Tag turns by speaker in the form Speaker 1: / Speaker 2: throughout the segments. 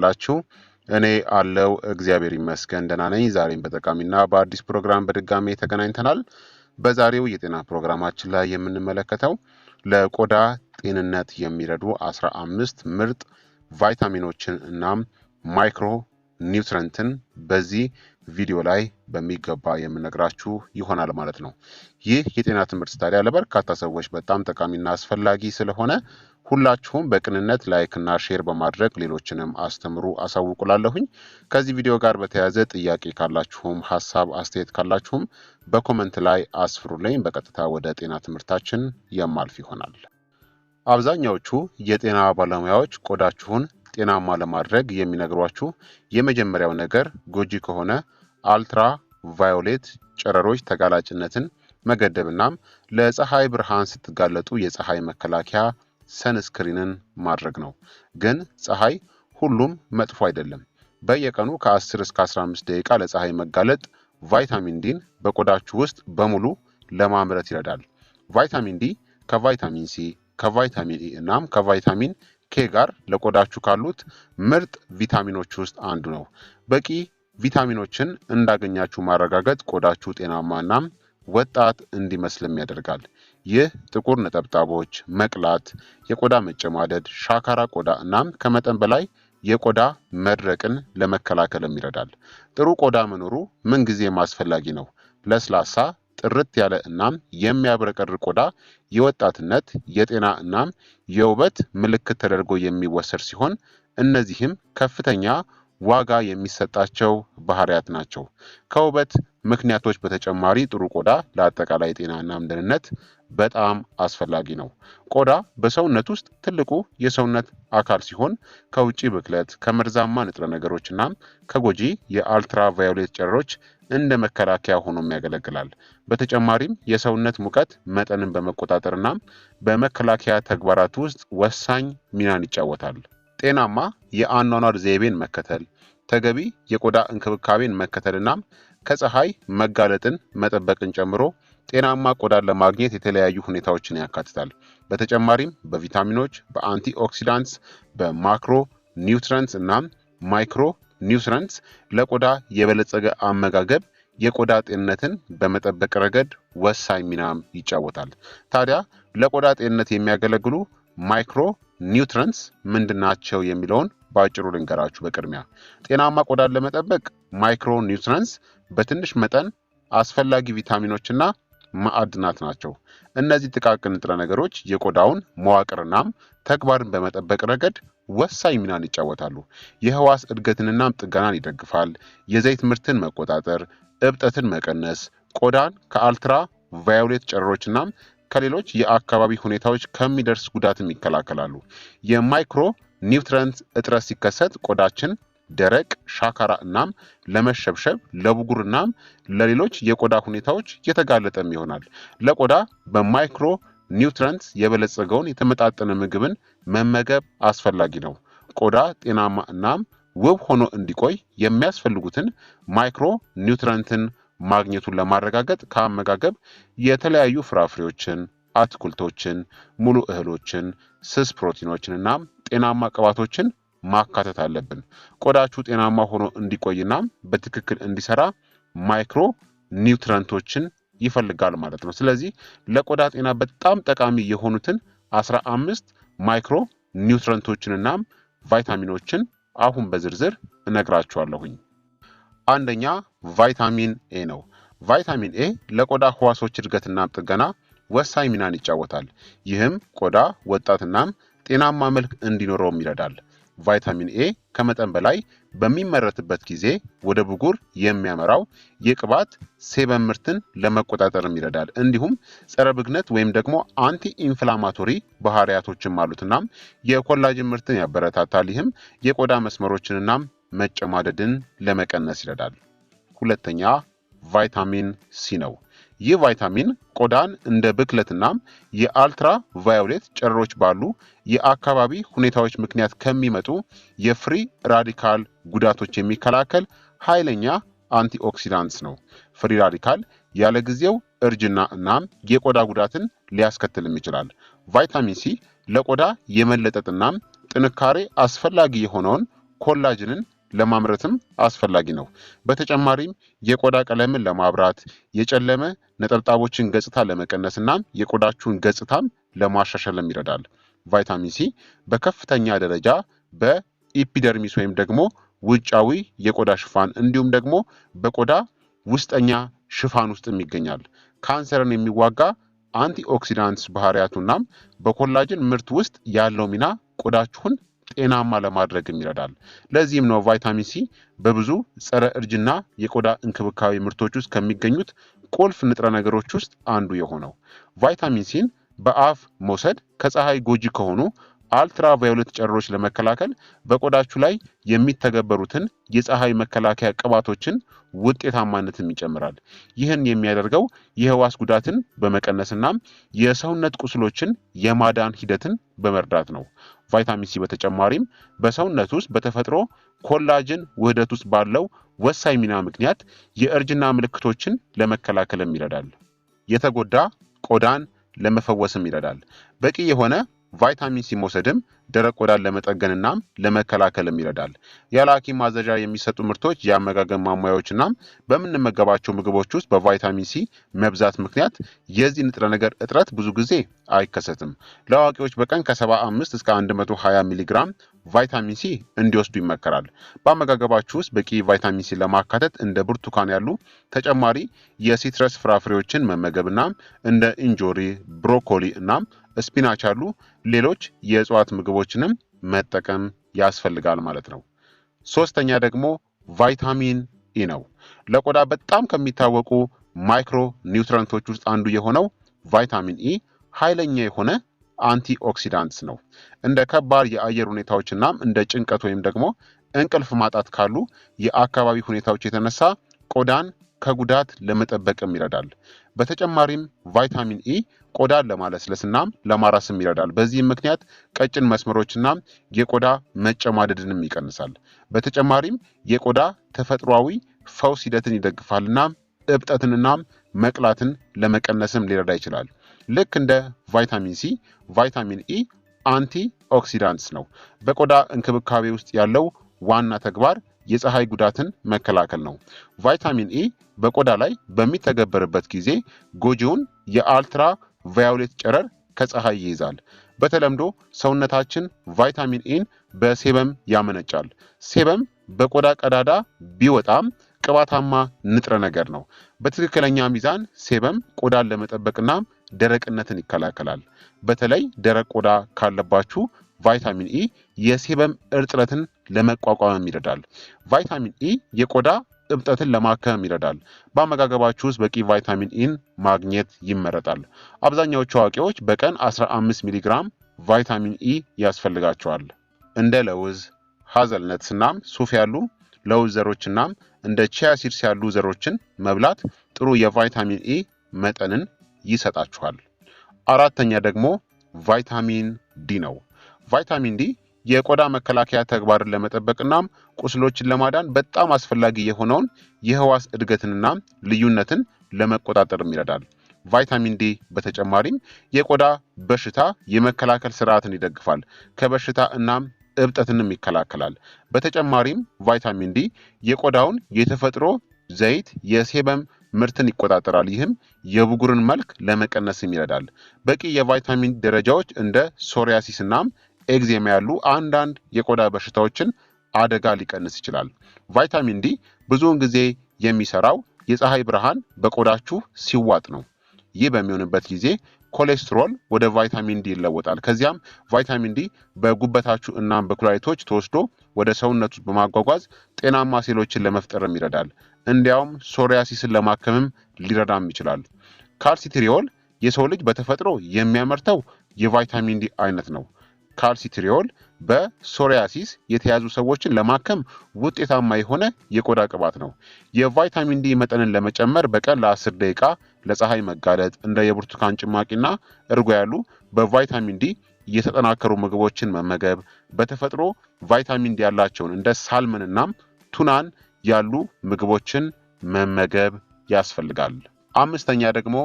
Speaker 1: ላችሁ እኔ አለው እግዚአብሔር ይመስገን ደህና ነኝ። ዛሬም በጠቃሚና በአዲስ ፕሮግራም በድጋሜ ተገናኝተናል። በዛሬው የጤና ፕሮግራማችን ላይ የምንመለከተው ለቆዳ ጤንነት የሚረዱ 15 ምርጥ ቫይታሚኖችን እናም ማይክሮ ኒውትረንትን በዚህ ቪዲዮ ላይ በሚገባ የምነግራችሁ ይሆናል ማለት ነው። ይህ የጤና ትምህርት ታዲያ ለበርካታ ሰዎች በጣም ጠቃሚና አስፈላጊ ስለሆነ ሁላችሁም በቅንነት ላይክ እና ሼር በማድረግ ሌሎችንም አስተምሩ አሳውቁላለሁኝ። ከዚህ ቪዲዮ ጋር በተያያዘ ጥያቄ ካላችሁም ሀሳብ አስተያየት ካላችሁም በኮመንት ላይ አስፍሩልኝ። በቀጥታ ወደ ጤና ትምህርታችን የማልፍ ይሆናል። አብዛኛዎቹ የጤና ባለሙያዎች ቆዳችሁን ጤናማ ለማድረግ የሚነግሯችሁ የመጀመሪያው ነገር ጎጂ ከሆነ አልትራ ቫዮሌት ጨረሮች ተጋላጭነትን መገደብናም ለፀሐይ ብርሃን ስትጋለጡ የፀሐይ መከላከያ ሰንስክሪንን ማድረግ ነው። ግን ፀሐይ ሁሉም መጥፎ አይደለም። በየቀኑ ከ10 እስከ 15 ደቂቃ ለፀሐይ መጋለጥ ቫይታሚን ዲን በቆዳችሁ ውስጥ በሙሉ ለማምረት ይረዳል። ቫይታሚን ዲ ከቫይታሚን ሲ፣ ከቫይታሚን ኢ እናም ከቫይታሚን ኬ ጋር ለቆዳችሁ ካሉት ምርጥ ቪታሚኖች ውስጥ አንዱ ነው። በቂ ቪታሚኖችን እንዳገኛችሁ ማረጋገጥ ቆዳችሁ ጤናማ እናም ወጣት እንዲመስልም ያደርጋል። ይህ ጥቁር ነጠብጣቦች፣ መቅላት፣ የቆዳ መጨማደድ፣ ሻካራ ቆዳ እናም ከመጠን በላይ የቆዳ መድረቅን ለመከላከልም ይረዳል። ጥሩ ቆዳ መኖሩ ምንጊዜም አስፈላጊ ነው። ለስላሳ ጥርት ያለ እናም የሚያብረቀርቅ ቆዳ የወጣትነት የጤና እናም የውበት ምልክት ተደርጎ የሚወሰድ ሲሆን እነዚህም ከፍተኛ ዋጋ የሚሰጣቸው ባህሪያት ናቸው። ከውበት ምክንያቶች በተጨማሪ ጥሩ ቆዳ ለአጠቃላይ ጤና እናም ደህንነት በጣም አስፈላጊ ነው። ቆዳ በሰውነት ውስጥ ትልቁ የሰውነት አካል ሲሆን ከውጭ ብክለት፣ ከመርዛማ ንጥረ ነገሮች እናም ከጎጂ የአልትራ ቫዮሌት ጨረሮች እንደ መከላከያ ሆኖም ያገለግላል። በተጨማሪም የሰውነት ሙቀት መጠንን በመቆጣጠር እናም በመከላከያ ተግባራት ውስጥ ወሳኝ ሚናን ይጫወታል። ጤናማ የአኗኗር ዘይቤን መከተል፣ ተገቢ የቆዳ እንክብካቤን መከተል እናም ከፀሐይ መጋለጥን መጠበቅን ጨምሮ ጤናማ ቆዳን ለማግኘት የተለያዩ ሁኔታዎችን ያካትታል። በተጨማሪም በቪታሚኖች፣ በአንቲ ኦክሲዳንትስ፣ በማክሮ ኒውትረንትስ እናም ማይክሮ ኒውትረንትስ ለቆዳ የበለጸገ አመጋገብ የቆዳ ጤንነትን በመጠበቅ ረገድ ወሳኝ ሚናም ይጫወታል። ታዲያ ለቆዳ ጤንነት የሚያገለግሉ ማይክሮ ኒውትረንትስ ምንድናቸው የሚለውን በአጭሩ ልንገራችሁ። በቅድሚያ ጤናማ ቆዳን ለመጠበቅ ማይክሮ ኒውትረንትስ በትንሽ መጠን አስፈላጊ ቪታሚኖችና ማዕድናት ናቸው። እነዚህ ጥቃቅን ንጥረ ነገሮች የቆዳውን መዋቅርናም ተግባርን በመጠበቅ ረገድ ወሳኝ ሚናን ይጫወታሉ። የህዋስ እድገትንናም ጥገናን ይደግፋል። የዘይት ምርትን መቆጣጠር፣ እብጠትን መቀነስ፣ ቆዳን ከአልትራ ቫዮሌት ጨረሮችናም ከሌሎች የአካባቢ ሁኔታዎች ከሚደርስ ጉዳትም ይከላከላሉ። የማይክሮ ኒውትረንት እጥረት ሲከሰት ቆዳችን ደረቅ፣ ሻካራ እናም ለመሸብሸብ፣ ለብጉር እናም ለሌሎች የቆዳ ሁኔታዎች የተጋለጠም ይሆናል። ለቆዳ በማይክሮ ኒውትረንት የበለጸገውን የተመጣጠነ ምግብን መመገብ አስፈላጊ ነው። ቆዳ ጤናማ እናም ውብ ሆኖ እንዲቆይ የሚያስፈልጉትን ማይክሮ ኒውትረንትን ማግኘቱን ለማረጋገጥ ከአመጋገብ የተለያዩ ፍራፍሬዎችን፣ አትክልቶችን፣ ሙሉ እህሎችን፣ ስስ ፕሮቲኖችን እናም ጤናማ ቅባቶችን ማካተት አለብን። ቆዳችሁ ጤናማ ሆኖ እንዲቆይናም በትክክል እንዲሰራ ማይክሮ ኒውትረንቶችን ይፈልጋል ማለት ነው። ስለዚህ ለቆዳ ጤና በጣም ጠቃሚ የሆኑትን 15 ማይክሮ ኒውትረንቶችንናም ቫይታሚኖችን አሁን በዝርዝር እነግራችኋለሁኝ። አንደኛ ቫይታሚን ኤ ነው። ቫይታሚን ኤ ለቆዳ ህዋሶች እድገትና ጥገና ወሳኝ ሚናን ይጫወታል። ይህም ቆዳ ወጣትናም ጤናማ መልክ እንዲኖረውም ይረዳል። ቫይታሚን ኤ ከመጠን በላይ በሚመረትበት ጊዜ ወደ ብጉር የሚያመራው የቅባት ሴበም ምርትን ለመቆጣጠርም ይረዳል። እንዲሁም ጸረ ብግነት ወይም ደግሞ አንቲ ኢንፍላማቶሪ ባህሪያቶችም አሉትናም የኮላጅን ምርትን ያበረታታል። ይህም የቆዳ መስመሮችንናም መጨማደድን ለመቀነስ ይረዳል። ሁለተኛ ቫይታሚን ሲ ነው። ይህ ቫይታሚን ቆዳን እንደ ብክለትናም የአልትራ ቫዮሌት ጨረሮች ባሉ የአካባቢ ሁኔታዎች ምክንያት ከሚመጡ የፍሪ ራዲካል ጉዳቶች የሚከላከል ኃይለኛ አንቲኦክሲዳንትስ ነው። ፍሪ ራዲካል ያለ ጊዜው እርጅና እናም የቆዳ ጉዳትን ሊያስከትልም ይችላል። ቫይታሚን ሲ ለቆዳ የመለጠጥናም ጥንካሬ አስፈላጊ የሆነውን ኮላጅንን ለማምረትም አስፈላጊ ነው። በተጨማሪም የቆዳ ቀለምን ለማብራት፣ የጨለመ ነጠብጣቦችን ገጽታ ለመቀነስና የቆዳችሁን ገጽታም ለማሻሻልም ይረዳል። ቫይታሚን ሲ በከፍተኛ ደረጃ በኢፒደርሚስ ወይም ደግሞ ውጫዊ የቆዳ ሽፋን እንዲሁም ደግሞ በቆዳ ውስጠኛ ሽፋን ውስጥም ይገኛል። ካንሰርን የሚዋጋ አንቲኦክሲዳንትስ ባህሪያቱናም በኮላጅን ምርት ውስጥ ያለው ሚና ቆዳችሁን ጤናማ ለማድረግም ይረዳል። ለዚህም ነው ቫይታሚን ሲ በብዙ ጸረ እርጅና የቆዳ እንክብካቤ ምርቶች ውስጥ ከሚገኙት ቁልፍ ንጥረ ነገሮች ውስጥ አንዱ የሆነው። ቫይታሚን ሲን በአፍ መውሰድ ከፀሐይ ጎጂ ከሆኑ አልትራቫዮሌት ጨረሮች ለመከላከል በቆዳችሁ ላይ የሚተገበሩትን የፀሐይ መከላከያ ቅባቶችን ውጤታማነትም ይጨምራል። ይህን የሚያደርገው የህዋስ ጉዳትን በመቀነስናም የሰውነት ቁስሎችን የማዳን ሂደትን በመርዳት ነው። ቫይታሚን ሲ በተጨማሪም በሰውነት ውስጥ በተፈጥሮ ኮላጅን ውህደት ውስጥ ባለው ወሳኝ ሚና ምክንያት የእርጅና ምልክቶችን ለመከላከልም ይረዳል። የተጎዳ ቆዳን ለመፈወስም ይረዳል። በቂ የሆነ ቫይታሚን ሲ መውሰድም ደረቅ ቆዳን ለመጠገንና ለመከላከልም ይረዳል። ያለ ሐኪም ማዘዣ የሚሰጡ ምርቶች፣ የአመጋገብ ማሟያዎችና በምንመገባቸው ምግቦች ውስጥ በቫይታሚን ሲ መብዛት ምክንያት የዚህ ንጥረ ነገር እጥረት ብዙ ጊዜ አይከሰትም። ለአዋቂዎች በቀን ከ75 እስከ 120 ሚሊግራም ቫይታሚን ሲ እንዲወስዱ ይመከራል። በአመጋገባችሁ ውስጥ በቂ ቫይታሚን ሲ ለማካተት እንደ ብርቱካን ያሉ ተጨማሪ የሲትረስ ፍራፍሬዎችን መመገብና እንደ እንጆሪ፣ ብሮኮሊ እና ስፒናች ያሉ ሌሎች የእጽዋት ምግቦችንም መጠቀም ያስፈልጋል ማለት ነው። ሶስተኛ ደግሞ ቫይታሚን ኢ ነው። ለቆዳ በጣም ከሚታወቁ ማይክሮ ኒውትረንቶች ውስጥ አንዱ የሆነው ቫይታሚን ኢ ኃይለኛ የሆነ አንቲኦክሲዳንትስ ነው። እንደ ከባድ የአየር ሁኔታዎችና እንደ ጭንቀት ወይም ደግሞ እንቅልፍ ማጣት ካሉ የአካባቢ ሁኔታዎች የተነሳ ቆዳን ከጉዳት ለመጠበቅም ይረዳል። በተጨማሪም ቫይታሚን ኢ ቆዳን ለማለስለስናም ለማራስም ይረዳል። በዚህም ምክንያት ቀጭን መስመሮችና የቆዳ መጨማደድንም ይቀንሳል። በተጨማሪም የቆዳ ተፈጥሯዊ ፈውስ ሂደትን ይደግፋልና እብጠትንና መቅላትን ለመቀነስም ሊረዳ ይችላል። ልክ እንደ ቫይታሚን ሲ ቫይታሚን ኢ አንቲ ኦክሲዳንትስ ነው። በቆዳ እንክብካቤ ውስጥ ያለው ዋና ተግባር የፀሐይ ጉዳትን መከላከል ነው። ቫይታሚን ኢ በቆዳ ላይ በሚተገበርበት ጊዜ ጎጂውን የአልትራ ቫዮሌት ጨረር ከፀሐይ ይይዛል። በተለምዶ ሰውነታችን ቫይታሚን ኢን በሴበም ያመነጫል። ሴበም በቆዳ ቀዳዳ ቢወጣም ቅባታማ ንጥረ ነገር ነው። በትክክለኛ ሚዛን ሴበም ቆዳን ለመጠበቅና ደረቅነትን ይከላከላል። በተለይ ደረቅ ቆዳ ካለባችሁ ቫይታሚን ኢ የሴበም እርጥበትን ለመቋቋም ይረዳል። ቫይታሚን ኢ የቆዳ እብጠትን ለማከም ይረዳል። በአመጋገባችሁ ውስጥ በቂ ቫይታሚን ኢን ማግኘት ይመረጣል። አብዛኛዎቹ አዋቂዎች በቀን 15 ሚሊግራም ቫይታሚን ኢ ያስፈልጋቸዋል። እንደ ለውዝ፣ ሀዘልነትስ እናም ሱፍ ያሉ ለውዝ ዘሮችናም እንደ ቺያ ሲድስ ያሉ ዘሮችን መብላት ጥሩ የቫይታሚን ኢ መጠንን ይሰጣችኋል። አራተኛ ደግሞ ቫይታሚን ዲ ነው። ቫይታሚን ዲ የቆዳ መከላከያ ተግባርን ለመጠበቅናም ቁስሎችን ለማዳን በጣም አስፈላጊ የሆነውን የህዋስ እድገትንና ልዩነትን ለመቆጣጠርም ይረዳል። ቫይታሚን ዲ በተጨማሪም የቆዳ በሽታ የመከላከል ስርዓትን ይደግፋል። ከበሽታ እናም እብጠትንም ይከላከላል። በተጨማሪም ቫይታሚን ዲ የቆዳውን የተፈጥሮ ዘይት የሴበም ምርትን ይቆጣጠራል። ይህም የብጉርን መልክ ለመቀነስም ይረዳል። በቂ የቫይታሚን ደረጃዎች እንደ ሶሪያሲስ እናም ኤግዜማ ያሉ አንዳንድ የቆዳ በሽታዎችን አደጋ ሊቀንስ ይችላል። ቫይታሚን ዲ ብዙውን ጊዜ የሚሰራው የፀሐይ ብርሃን በቆዳችሁ ሲዋጥ ነው። ይህ በሚሆንበት ጊዜ ኮሌስትሮል ወደ ቫይታሚን ዲ ይለወጣል። ከዚያም ቫይታሚን ዲ በጉበታችሁ እናም በኩላሊቶች ተወስዶ ወደ ሰውነቱ በማጓጓዝ ጤናማ ሴሎችን ለመፍጠርም ይረዳል። እንዲያውም ሶሪያሲስን ለማከምም ሊረዳም ይችላል። ካልሲትሪዮል የሰው ልጅ በተፈጥሮ የሚያመርተው የቫይታሚን ዲ አይነት ነው። ካልሲትሪዮል በሶሪያሲስ የተያዙ ሰዎችን ለማከም ውጤታማ የሆነ የቆዳ ቅባት ነው። የቫይታሚን ዲ መጠንን ለመጨመር በቀን ለ10 ደቂቃ ለፀሐይ መጋለጥ፣ እንደ የብርቱካን ጭማቂና እርጎ ያሉ በቫይታሚን ዲ የተጠናከሩ ምግቦችን መመገብ፣ በተፈጥሮ ቫይታሚን ዲ ያላቸውን እንደ ሳልመንናም ቱናን ያሉ ምግቦችን መመገብ ያስፈልጋል። አምስተኛ ደግሞ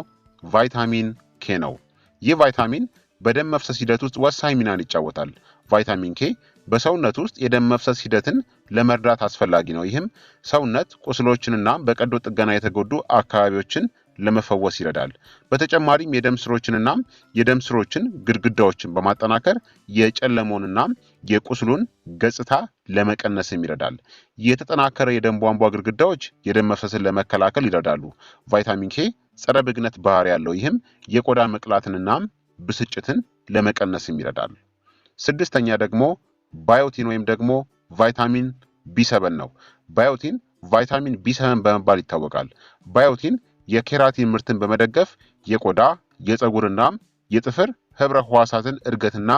Speaker 1: ቫይታሚን ኬ ነው። ይህ ቫይታሚን በደም መፍሰስ ሂደት ውስጥ ወሳኝ ሚናን ይጫወታል። ቫይታሚን ኬ በሰውነት ውስጥ የደም መፍሰስ ሂደትን ለመርዳት አስፈላጊ ነው። ይህም ሰውነት ቁስሎችንና በቀዶ ጥገና የተጎዱ አካባቢዎችን ለመፈወስ ይረዳል። በተጨማሪም የደም ስሮችንና የደም ስሮችን ግድግዳዎችን በማጠናከር የጨለመውንና የቁስሉን ገጽታ ለመቀነስም ይረዳል። የተጠናከረ የደም ቧንቧ ግድግዳዎች የደም መፍሰስን ለመከላከል ይረዳሉ። ቫይታሚን ኬ ጸረ ብግነት ባህሪ ያለው፣ ይህም የቆዳ መቅላትንና ብስጭትን ለመቀነስም ይረዳል። ስድስተኛ ደግሞ ባዮቲን ወይም ደግሞ ቫይታሚን ቢ7 ነው። ባዮቲን ቫይታሚን ቢ7 በመባል ይታወቃል። ባዮቲን የኬራቲን ምርትን በመደገፍ የቆዳ የፀጉርና የጥፍር ህብረ ህዋሳትን እድገትና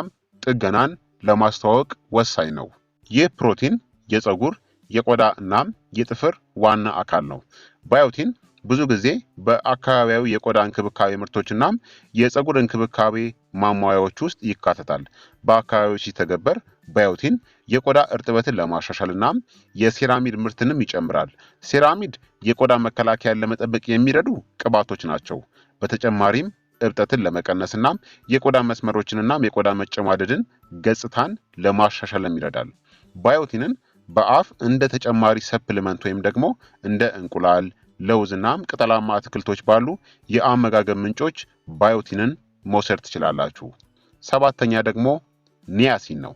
Speaker 1: ጥገናን ለማስተዋወቅ ወሳኝ ነው። ይህ ፕሮቲን የፀጉር የቆዳ እናም የጥፍር ዋና አካል ነው። ባዮቲን ብዙ ጊዜ በአካባቢያዊ የቆዳ እንክብካቤ ምርቶችና የፀጉር እንክብካቤ ማሟያዎች ውስጥ ይካተታል። በአካባቢዎች ሲተገበር ባዮቲን የቆዳ እርጥበትን ለማሻሻልና የሴራሚድ ምርትንም ይጨምራል። ሴራሚድ የቆዳ መከላከያን ለመጠበቅ የሚረዱ ቅባቶች ናቸው። በተጨማሪም እብጠትን ለመቀነስና የቆዳ መስመሮችንና የቆዳ መጨማደድን ገጽታን ለማሻሻልም ይረዳል። ባዮቲንን በአፍ እንደ ተጨማሪ ሰፕሊመንት ወይም ደግሞ እንደ እንቁላል፣ ለውዝናም ቅጠላማ አትክልቶች ባሉ የአመጋገብ ምንጮች ባዮቲንን መውሰድ ትችላላችሁ። ሰባተኛ ደግሞ ኒያሲን ነው።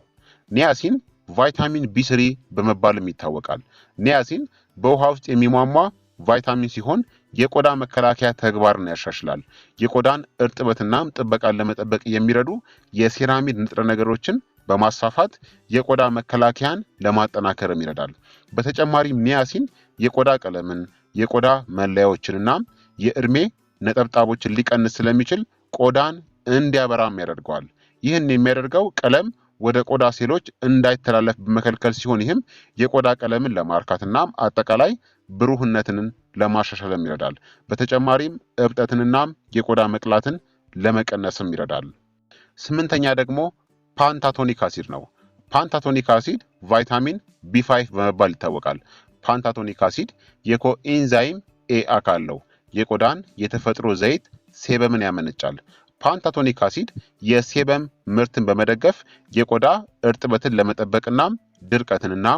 Speaker 1: ኒያሲን ቫይታሚን ቢ3 በመባልም ይታወቃል። ኒያሲን በውሃ ውስጥ የሚሟሟ ቫይታሚን ሲሆን የቆዳ መከላከያ ተግባርን ያሻሽላል። የቆዳን እርጥበትናም ጥበቃን ለመጠበቅ የሚረዱ የሴራሚድ ንጥረ ነገሮችን በማስፋፋት የቆዳ መከላከያን ለማጠናከርም ይረዳል። በተጨማሪም ኒያሲን የቆዳ ቀለምን፣ የቆዳ መለያዎችንና የእድሜ ነጠብጣቦችን ሊቀንስ ስለሚችል ቆዳን እንዲያበራም ያደርገዋል። ይህን የሚያደርገው ቀለም ወደ ቆዳ ሴሎች እንዳይተላለፍ በመከልከል ሲሆን ይህም የቆዳ ቀለምን ለማርካትና አጠቃላይ ብሩህነትን ለማሻሻልም ይረዳል። በተጨማሪም እብጠትንና የቆዳ መቅላትን ለመቀነስም ይረዳል። ስምንተኛ ደግሞ ፓንታቶኒክ አሲድ ነው። ፓንታቶኒክ አሲድ ቫይታሚን ቢ5 በመባል ይታወቃል። ፓንታቶኒክ አሲድ የኮኤንዛይም ኤ አካል ነው። የቆዳን የተፈጥሮ ዘይት ሴበምን ያመነጫል። ፓንታቶኒክ አሲድ የሴበም ምርትን በመደገፍ የቆዳ እርጥበትን ለመጠበቅና ድርቀትንና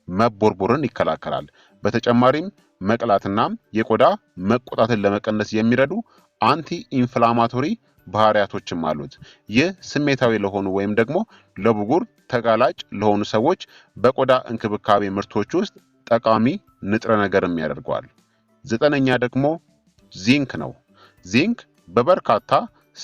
Speaker 1: መቦርቦርን ይከላከላል። በተጨማሪም መቅላትና የቆዳ መቆጣትን ለመቀነስ የሚረዱ አንቲ ኢንፍላማቶሪ ባህሪያቶችም አሉት። ይህ ስሜታዊ ለሆኑ ወይም ደግሞ ለብጉር ተጋላጭ ለሆኑ ሰዎች በቆዳ እንክብካቤ ምርቶች ውስጥ ጠቃሚ ንጥረ ነገርም ያደርገዋል። ዘጠነኛ ደግሞ ዚንክ ነው። ዚንክ በበርካታ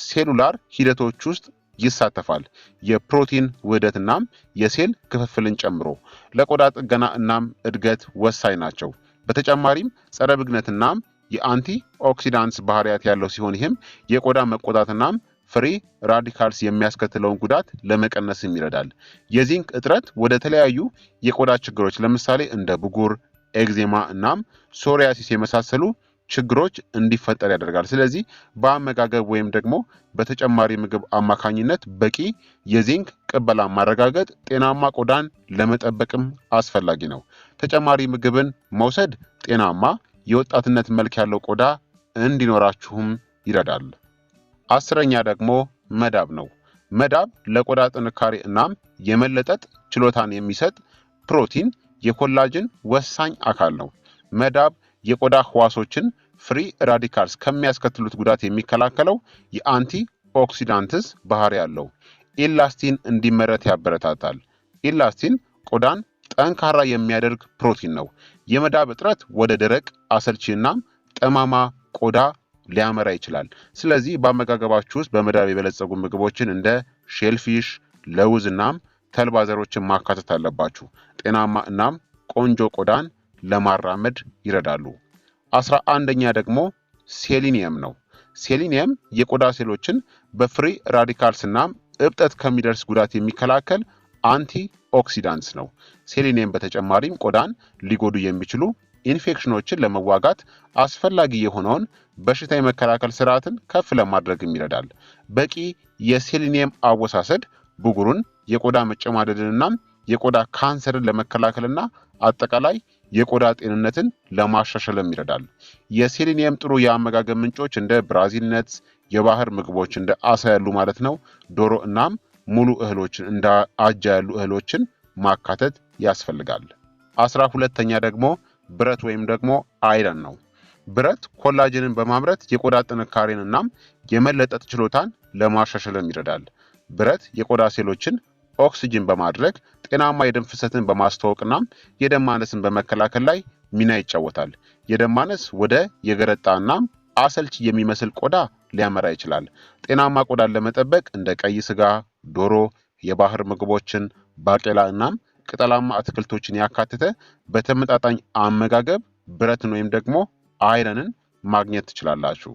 Speaker 1: ሴሉላር ሂደቶች ውስጥ ይሳተፋል። የፕሮቲን ውህደትናም የሴል ክፍፍልን ጨምሮ ለቆዳ ጥገና እናም እድገት ወሳኝ ናቸው። በተጨማሪም ጸረ ብግነትናም የአንቲ ኦክሲዳንትስ ባህሪያት ያለው ሲሆን ይህም የቆዳ መቆጣትናም ፍሪ ራዲካልስ የሚያስከትለውን ጉዳት ለመቀነስም ይረዳል። የዚንክ እጥረት ወደ ተለያዩ የቆዳ ችግሮች ለምሳሌ እንደ ብጉር፣ ኤግዜማ እናም ሶሪያሲስ የመሳሰሉ ችግሮች እንዲፈጠር ያደርጋል። ስለዚህ በአመጋገብ ወይም ደግሞ በተጨማሪ ምግብ አማካኝነት በቂ የዚንክ ቅበላ ማረጋገጥ ጤናማ ቆዳን ለመጠበቅም አስፈላጊ ነው። ተጨማሪ ምግብን መውሰድ ጤናማ የወጣትነት መልክ ያለው ቆዳ እንዲኖራችሁም ይረዳል። አስረኛ ደግሞ መዳብ ነው። መዳብ ለቆዳ ጥንካሬ እናም የመለጠጥ ችሎታን የሚሰጥ ፕሮቲን የኮላጅን ወሳኝ አካል ነው። መዳብ የቆዳ ህዋሶችን ፍሪ ራዲካልስ ከሚያስከትሉት ጉዳት የሚከላከለው የአንቲ ኦክሲዳንትስ ባህሪ ያለው ኢላስቲን እንዲመረት ያበረታታል። ኢላስቲን ቆዳን ጠንካራ የሚያደርግ ፕሮቲን ነው። የመዳብ እጥረት ወደ ደረቅ አሰልቺና ጠማማ ቆዳ ሊያመራ ይችላል። ስለዚህ በአመጋገባችሁ ውስጥ በመዳብ የበለጸጉ ምግቦችን እንደ ሼልፊሽ፣ ለውዝ እናም ተልባ ዘሮችን ማካተት አለባችሁ። ጤናማ እናም ቆንጆ ቆዳን ለማራመድ ይረዳሉ። 11ኛ ደግሞ ሴሊኒየም ነው። ሴሊኒየም የቆዳ ሴሎችን በፍሪ ራዲካልስ እናም እብጠት ከሚደርስ ጉዳት የሚከላከል አንቲ ኦክሲዳንትስ ነው። ሴሊኒየም በተጨማሪም ቆዳን ሊጎዱ የሚችሉ ኢንፌክሽኖችን ለመዋጋት አስፈላጊ የሆነውን በሽታ የመከላከል ስርዓትን ከፍ ለማድረግም ይረዳል። በቂ የሴሊኒየም አወሳሰድ ብጉሩን፣ የቆዳ መጨማደድንና የቆዳ ካንሰርን ለመከላከልና አጠቃላይ የቆዳ ጤንነትን ለማሻሻልም ይረዳል። የሴሊኒየም ጥሩ የአመጋገብ ምንጮች እንደ ብራዚል ነትስ፣ የባህር ምግቦች እንደ አሳ ያሉ ማለት ነው፣ ዶሮ እናም ሙሉ እህሎችን እንደ አጃ ያሉ እህሎችን ማካተት ያስፈልጋል። 12ኛ ደግሞ ብረት ወይም ደግሞ አይረን ነው። ብረት ኮላጅንን በማምረት የቆዳ ጥንካሬን እናም የመለጠጥ ችሎታን ለማሻሻልም ይረዳል። ብረት የቆዳ ሴሎችን ኦክሲጅን በማድረግ ጤናማ የደም ፍሰትን በማስተዋወቅና የደም ማነስን በመከላከል ላይ ሚና ይጫወታል። የደም ማነስ ወደ የገረጣና አሰልቺ የሚመስል ቆዳ ሊያመራ ይችላል። ጤናማ ቆዳን ለመጠበቅ እንደ ቀይ ስጋ፣ ዶሮ፣ የባህር ምግቦችን፣ ባቄላ እናም ቅጠላማ አትክልቶችን ያካተተ በተመጣጣኝ አመጋገብ ብረትን ወይም ደግሞ አይረንን ማግኘት ትችላላችሁ።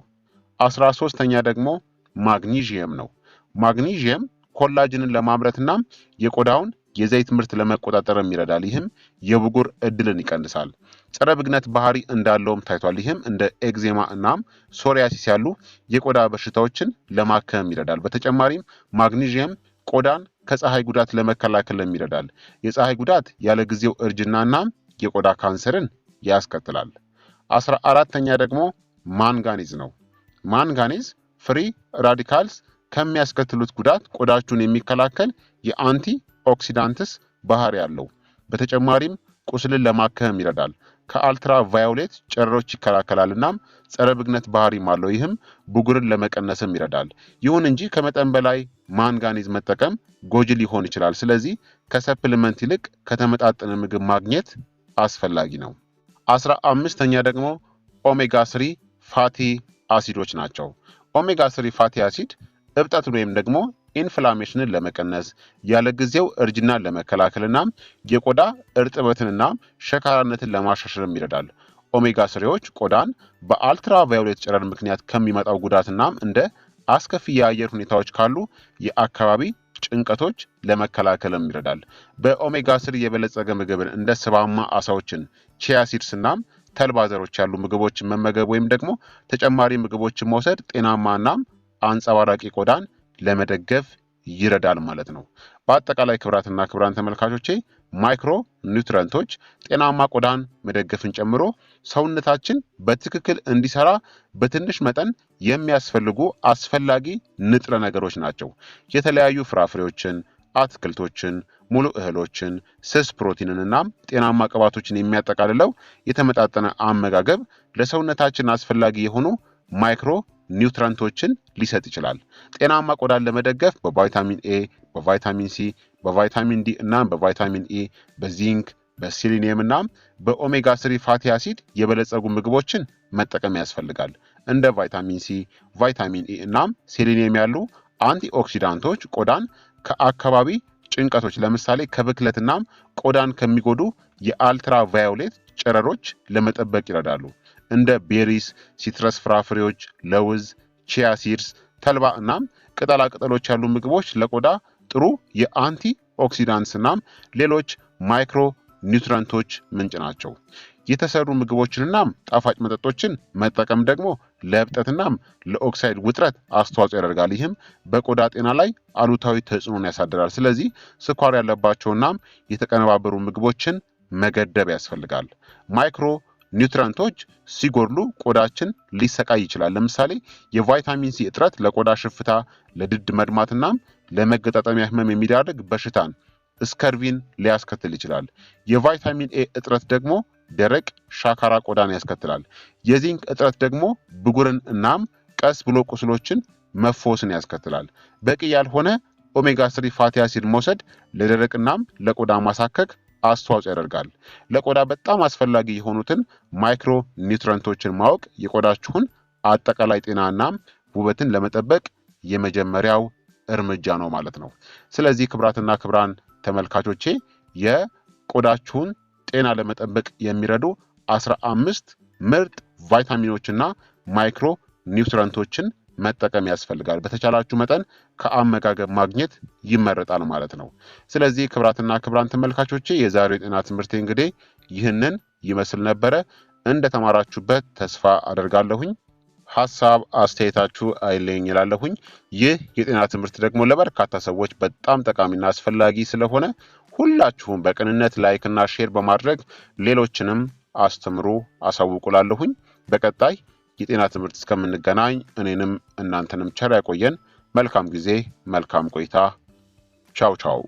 Speaker 1: 13ኛ ደግሞ ማግኒዥየም ነው። ማግኒዥየም ኮላጅንን ለማምረትና የቆዳውን የዘይት ምርት ለመቆጣጠርም ይረዳል። ይህም የብጉር እድልን ይቀንሳል። ጸረ ብግነት ባህሪ እንዳለውም ታይቷል። ይህም እንደ ኤግዜማ እናም ሶሪያሲስ ያሉ የቆዳ በሽታዎችን ለማከም ይረዳል። በተጨማሪም ማግኒዥየም ቆዳን ከፀሐይ ጉዳት ለመከላከልም ይረዳል። የፀሐይ ጉዳት ያለ ጊዜው እርጅናና የቆዳ ካንሰርን ያስከትላል። 14ኛ ደግሞ ማንጋኒዝ ነው። ማንጋኒዝ ፍሪ ራዲካልስ ከሚያስከትሉት ጉዳት ቆዳችሁን የሚከላከል የአንቲ ኦክሲዳንትስ ባህሪ ያለው። በተጨማሪም ቁስልን ለማከም ይረዳል። ከአልትራ ቫዮሌት ጨረሮች ይከላከላል እናም ጸረ ብግነት ባህሪም አለው። ይህም ብጉርን ለመቀነስም ይረዳል። ይሁን እንጂ ከመጠን በላይ ማንጋኒዝ መጠቀም ጎጂ ሊሆን ይችላል። ስለዚህ ከሰፕሊመንት ይልቅ ከተመጣጠነ ምግብ ማግኘት አስፈላጊ ነው። 15ኛ ደግሞ ኦሜጋ 3 ፋቲ አሲዶች ናቸው። ኦሜጋ 3 ፋቲ አሲድ እብጠትን ወይም ደግሞ ኢንፍላሜሽንን ለመቀነስ ያለ ጊዜው እርጅናን ለመከላከልና የቆዳ እርጥበትንና ሸካራነትን ለማሻሻልም ይረዳል። ኦሜጋ 3ዎች ቆዳን በአልትራ ቫዮሌት ጨረር ምክንያት ከሚመጣው ጉዳትና እንደ አስከፊ የአየር ሁኔታዎች ካሉ የአካባቢ ጭንቀቶች ለመከላከልም ይረዳል። በኦሜጋ 3 የበለጸገ ምግብን እንደ ስባማ አሳዎችን፣ ቺያ ሲድስ እናም ተልባ ዘሮች ያሉ ምግቦችን መመገብ ወይም ደግሞ ተጨማሪ ምግቦችን መውሰድ ጤናማና አንጸባራቂ ቆዳን ለመደገፍ ይረዳል ማለት ነው። በአጠቃላይ ክብራትና ክብራን ተመልካቾቼ ማይክሮ ኒውትረንቶች ጤናማ ቆዳን መደገፍን ጨምሮ ሰውነታችን በትክክል እንዲሰራ በትንሽ መጠን የሚያስፈልጉ አስፈላጊ ንጥረ ነገሮች ናቸው። የተለያዩ ፍራፍሬዎችን፣ አትክልቶችን፣ ሙሉ እህሎችን፣ ስስ ፕሮቲንን እናም ጤናማ ቅባቶችን የሚያጠቃልለው የተመጣጠነ አመጋገብ ለሰውነታችን አስፈላጊ የሆኑ ማይክሮ ኒውትረንቶችን ሊሰጥ ይችላል። ጤናማ ቆዳን ለመደገፍ በቫይታሚን ኤ፣ በቫይታሚን ሲ፣ በቫይታሚን ዲ እናም በቫይታሚን ኢ፣ በዚንክ፣ በሴሊኒየም እናም በኦሜጋ 3 ፋቲ አሲድ የበለጸጉ ምግቦችን መጠቀም ያስፈልጋል። እንደ ቫይታሚን ሲ፣ ቫይታሚን ኢ እናም ሴሊኒየም ያሉ አንቲኦክሲዳንቶች ቆዳን ከአካባቢ ጭንቀቶች ለምሳሌ ከብክለትናም ቆዳን ከሚጎዱ የአልትራ ቫዮሌት ጨረሮች ለመጠበቅ ይረዳሉ። እንደ ቤሪስ፣ ሲትረስ ፍራፍሬዎች፣ ለውዝ፣ ቺያ ሲድስ፣ ተልባ እናም ቅጠላ ቅጠሎች ያሉ ምግቦች ለቆዳ ጥሩ የአንቲ ኦክሲዳንትስ እናም ሌሎች ማይክሮ ኒውትረንቶች ምንጭ ናቸው። የተሰሩ ምግቦችንናም ጣፋጭ መጠጦችን መጠቀም ደግሞ ለእብጠትናም ለኦክሳይድ ውጥረት አስተዋጽኦ ያደርጋል። ይህም በቆዳ ጤና ላይ አሉታዊ ተጽዕኖን ያሳድራል። ስለዚህ ስኳር ያለባቸውናም የተቀነባበሩ ምግቦችን መገደብ ያስፈልጋል። ማይክሮ ኒውትረንቶች ሲጎድሉ ቆዳችን ሊሰቃይ ይችላል። ለምሳሌ የቫይታሚን ሲ እጥረት ለቆዳ ሽፍታ፣ ለድድ መድማትናም ለመገጣጠሚያ ህመም የሚዳርግ በሽታን ስከርቪን ሊያስከትል ይችላል። የቫይታሚን ኤ እጥረት ደግሞ ደረቅ ሻካራ ቆዳን ያስከትላል። የዚንክ እጥረት ደግሞ ብጉርን እናም ቀስ ብሎ ቁስሎችን መፎስን ያስከትላል። በቂ ያልሆነ ኦሜጋ 3 ፋቲ አሲድ መውሰድ ለደረቅናም ለቆዳ ማሳከክ አስተዋጽኦ ያደርጋል። ለቆዳ በጣም አስፈላጊ የሆኑትን ማይክሮ ኒውትረንቶችን ማወቅ የቆዳችሁን አጠቃላይ ጤናናም ውበትን ለመጠበቅ የመጀመሪያው እርምጃ ነው ማለት ነው። ስለዚህ ክብራትና ክብራን ተመልካቾቼ የቆዳችሁን ጤና ለመጠበቅ የሚረዱ 15 ምርጥ ቫይታሚኖችና ማይክሮ ኒውትረንቶችን መጠቀም ያስፈልጋል። በተቻላችሁ መጠን ከአመጋገብ ማግኘት ይመረጣል ማለት ነው። ስለዚህ ክብራትና ክብራን ተመልካቾቼ የዛሬው የጤና ትምህርት እንግዲህ ይህንን ይመስል ነበረ። እንደተማራችሁበት ተስፋ አደርጋለሁኝ። ሐሳብ አስተያየታችሁ አይለኝ ይላለሁኝ። ይህ የጤና ትምህርት ደግሞ ለበርካታ ሰዎች በጣም ጠቃሚና አስፈላጊ ስለሆነ ሁላችሁም በቅንነት ላይክ እና ሼር በማድረግ ሌሎችንም አስተምሩ አሳውቁላለሁኝ። በቀጣይ የጤና ትምህርት እስከምንገናኝ እኔንም እናንተንም ቸር ያቆየን። መልካም ጊዜ፣ መልካም ቆይታ። ቻው ቻው።